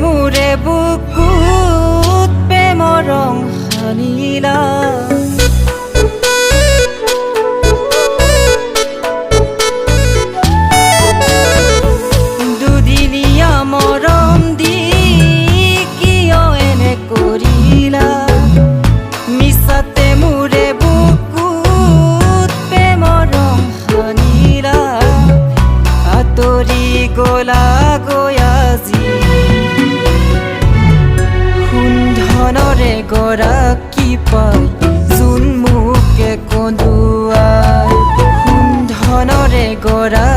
মোৰে বুকুত প্ৰেমৰ ৰং সানিলা দুদিনীয়া মৰম দি কিয় এনে কৰিলা মিছাতে মোৰে বুকুত প্ৰেমৰ ৰং সানিলা আঁতৰি গলা গয়াজি সুন্ধনৰে গৰাকী পাই যোন মোকে কন্দুৱাই সুন্ধনৰে গৰাকী